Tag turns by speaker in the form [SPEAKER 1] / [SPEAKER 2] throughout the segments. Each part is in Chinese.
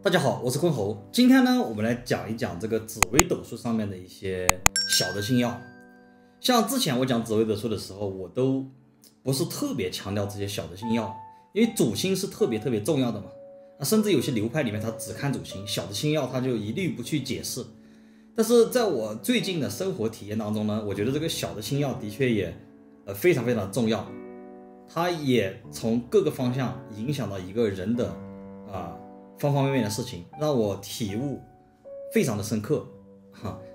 [SPEAKER 1] 大家好，我是坤侯。今天呢，我们来讲一讲这个紫微斗数上面的一些小的星耀。像之前我讲紫微斗数的时候，我都不是特别强调这些小的星耀，因为主星是特别重要的嘛。甚至有些流派里面他只看主星，小的星耀他就一律不去解释。但是在我最近的生活体验当中呢，我觉得这个小的星耀的确也非常重要，它也从各个方向影响到一个人的方方面面的事情，让我体悟非常的深刻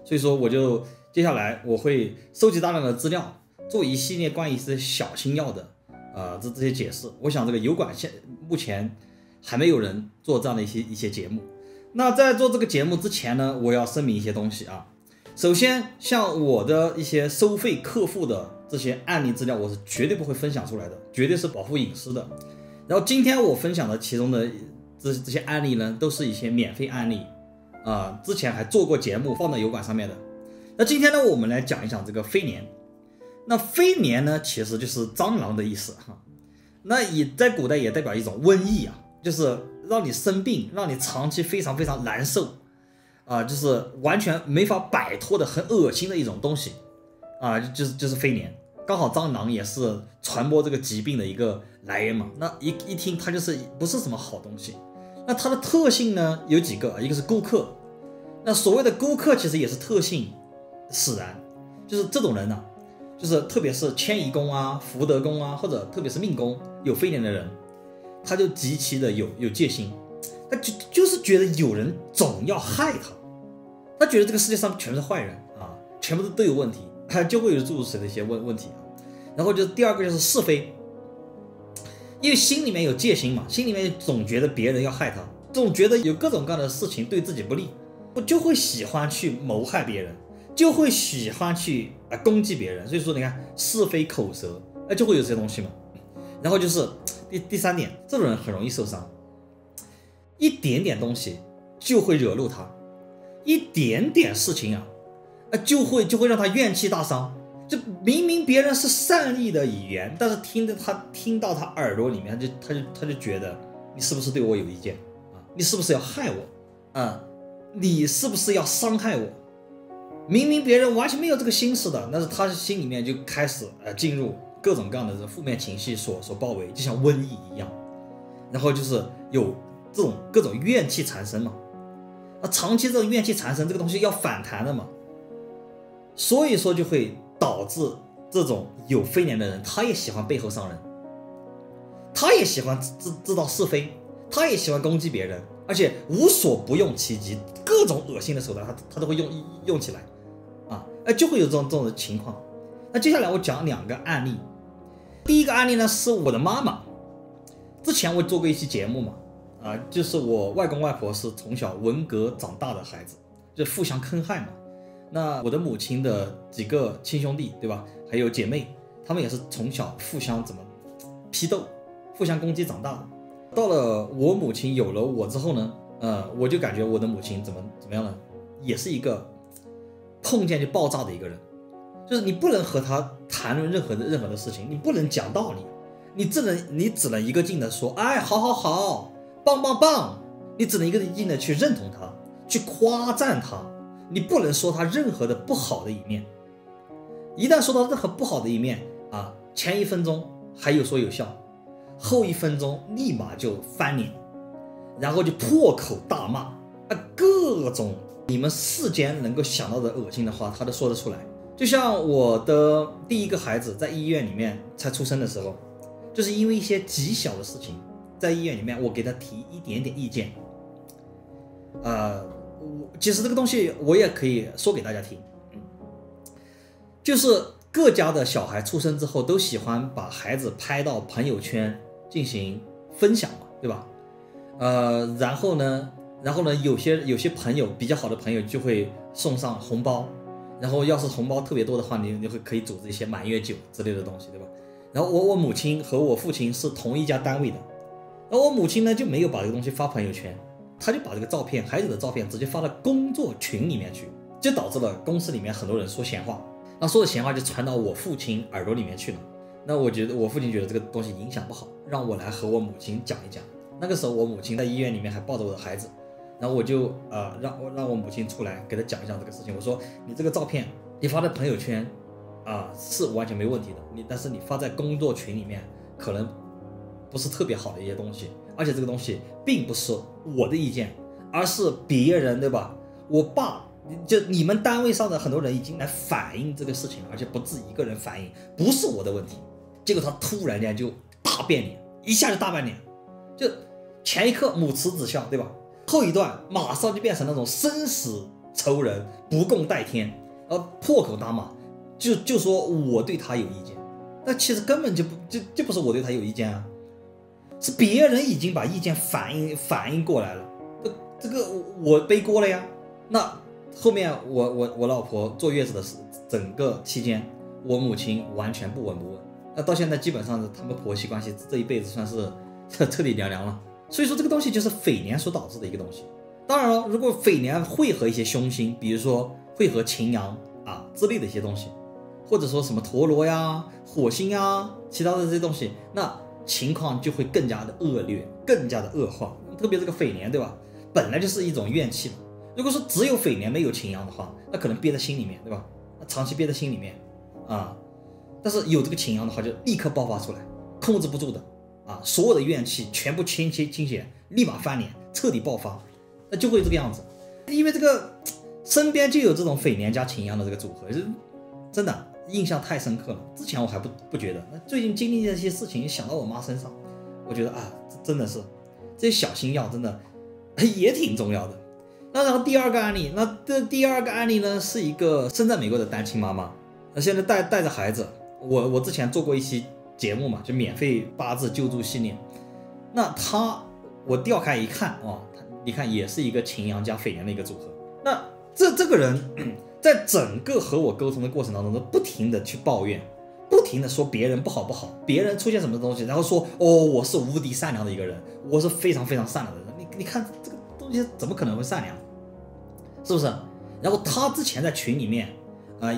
[SPEAKER 1] 所以说我就接下来我会收集大量的资料，做一系列关于这些小星耀的这些解释。我想这个油管目前还没有人做这样的一些节目。那在做这个节目之前呢，我要声明一些东西啊。首先，像我的一些收费客户的这些案例资料，我是绝对不会分享出来的，绝对是保护隐私的。然后今天我分享的其中的这些案例呢，都是一些免费案例之前还做过节目放到油管上面的。那今天呢，我们来讲一讲这个飞年。那飞年呢，其实就是蟑螂的意思那也在古代也代表一种瘟疫就是让你生病，让你长期非常难受就是完全没法摆脱的很恶心的一种东西就是飞年。刚好蟑螂也是传播这个疾病的一个来源嘛，那一听它就是不是什么好东西。那它的特性呢有几个，一个是孤克。那所谓的孤克其实也是特性使然，就是这种人就是特别是迁移宫福德宫或者特别是命宫有飞年的人，他就极其的有戒心，他就是觉得有人总要害他，他觉得这个世界上全是坏人全部都有问题，他就会有诸如此类的一些问题然后第二个就是是非，因为心里面有戒心嘛，心里面总觉得别人要害他，总觉得有各种各样的事情对自己不利，就会喜欢去谋害别人，就会喜欢去攻击别人。所以说你看是非口舌就会有这些东西嘛。然后就是第三点，这种人很容易受伤，一点点东西就会惹怒他，一点点事情就会让他怨气大伤。就明明别人是善意的语言，但是听到他耳朵里面，他就觉得你是不是对我有意见你是不是要害我你是不是要伤害我？明明别人完全没有这个心思的，但是他心里面就开始进入各种各样的负面情绪所包围，就像瘟疫一样。然后就是有这种各种怨气缠身嘛长期这种怨气缠身，这个东西要反弹的嘛，所以说就会导致这种有飞年的人，他也喜欢背后伤人，他也喜欢知道是非，他也喜欢攻击别人，而且无所不用其极，各种恶心的手段他都会用起来就会有这种的情况。那接下来我讲两个案例。第一个案例呢，是我的妈妈。之前我做过一期节目嘛就是我外公外婆是从小文革长大的孩子，就互相坑害嘛。那我的母亲的几个亲兄弟对吧，还有姐妹，他们也是从小互相怎么批斗，互相攻击长大的。到了我母亲有了我之后呢我就感觉我的母亲怎么样呢，也是一个碰见就爆炸的一个人。就是你不能和他谈论任何的事情，你不能讲道理，你只能一个劲的说好棒，你只能一个劲的去认同他，去夸赞他，你不能说他任何的不好的一面。一旦说到任何不好的一面前一分钟还有说有笑，后一分钟立马就翻脸，然后就破口大骂各种你们世间能够想到的恶心的话他都说得出来。就像我的第一个孩子在医院里面才出生的时候，就是因为一些极小的事情，在医院里面我给他提一点点意见其实这个东西我也可以说给大家听就是各家的小孩出生之后都喜欢把孩子拍到朋友圈进行分享嘛，对吧然后呢有些朋友比较好的朋友就会送上红包，然后要是红包特别多的话，你可以组织一些满月酒之类的东西，对吧？然后我母亲和我父亲是同一家单位的，而我母亲呢就没有把这个东西发朋友圈，她就把这个照片，孩子的照片直接发到工作群里面去，就导致了公司里面很多人说闲话，那说的闲话就传到我父亲耳朵里面去了。那我父亲觉得这个东西影响不好，让我来和我母亲讲一讲。那个时候我母亲在医院里面还抱着我的孩子，然后我就让我母亲出来给他讲一讲这个事情。我说你这个照片你发在朋友圈是完全没问题的，但是你发在工作群里面可能不是特别好的一些东西，而且这个东西并不是我的意见，而是别人，对吧？我爸就你们单位上的很多人已经来反映这个事情，而且不止一个人反映，不是我的问题。结果他突然间就大变脸，一下就大变脸，就前一刻母慈子孝，对吧？后一段马上就变成那种生死仇人，不共戴天，破口大骂，就说我对他有意见，但其实根本就不是我对他有意见啊，是别人已经把意见反映过来了，这个我背锅了呀。那后面我老婆坐月子的整个期间，我母亲完全不闻不问，那到现在基本上是他们婆媳关系这一辈子算是彻底凉了。所以说这个东西就是匪年所导致的一个东西。当然了，如果匪年会合一些凶星，比如说会合擎羊之类的一些东西，或者说什么陀螺呀、火星呀，其他的这些东西，那情况就会更加的恶劣，更加的恶化。特别这个匪年，对吧？本来就是一种怨气嘛。如果说只有匪年没有擎羊的话，那可能憋在心里面，对吧？那长期憋在心里面但是有这个擎羊的话，就立刻爆发出来，控制不住的所有的怨气全部倾泻，立马翻脸，彻底爆发，那就会这个样子。因为这个身边就有这种匪年加擎羊的这个组合，真的印象太深刻了。之前我还不觉得，那最近经历这些事情，想到我妈身上，我觉得真的是这些小星耀真的也挺重要的。那然后第二个案例，那这第二个案例呢，是一个生在美国的单亲妈妈，那现在带着孩子。我之前做过一期节目嘛，就免费八字救助系列。那我调开一看你看也是一个擎羊加匪年的一个组合。那这个人在整个和我沟通的过程当中，都不停的去抱怨，不停的说别人不好，别人出现什么东西，然后说我是无敌善良的一个人，我是非常非常善良的人。你看这个东西怎么可能会善良，是不是？然后他之前在群里面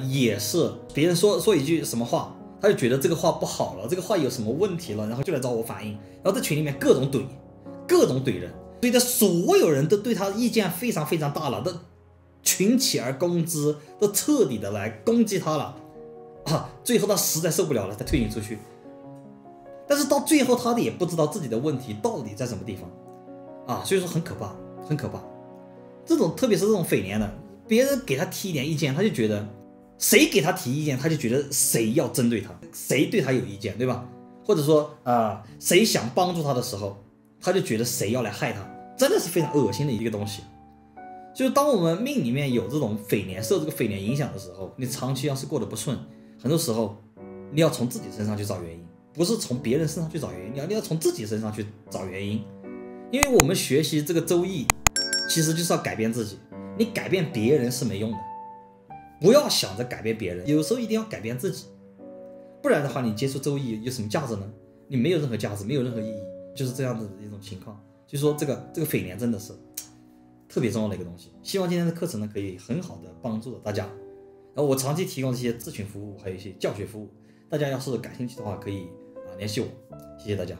[SPEAKER 1] 也是别人说一句什么话，他就觉得这个话不好了，这个话有什么问题了，然后就来找我反映，然后在群里面各种怼人，所以所有人都对他意见非常非常大了，都群起而攻之，都彻底的来攻击他了最后他实在受不了了，才退隐出去。但是到最后他也不知道自己的问题到底在什么地方所以说很可怕。这种特别是这种匪年的，别人给他提一点意见，他就觉得谁给他提意见，他就觉得谁要针对他，谁对他有意见，对吧？或者说谁想帮助他的时候，他就觉得谁要来害他，真的是非常恶心的一个东西。就是当我们命里面有这种匪年，受这个匪年影响的时候，你长期要是过得不顺，很多时候你要从自己身上去找原因，不是从别人身上去找原因，你要从自己身上去找原因。因为我们学习这个周易，其实就是要改变自己，你改变别人是没用的，不要想着改变别人，有时候一定要改变自己，不然的话你接触周易有什么价值呢？你没有任何价值，没有任何意义，就是这样子的一种情况。所以说这个匪年真的是特别重要的一个东西。希望今天的课程呢可以很好的帮助大家。然后我长期提供这些咨询服务，还有一些教学服务，大家要是感兴趣的话可以联系我，谢谢大家。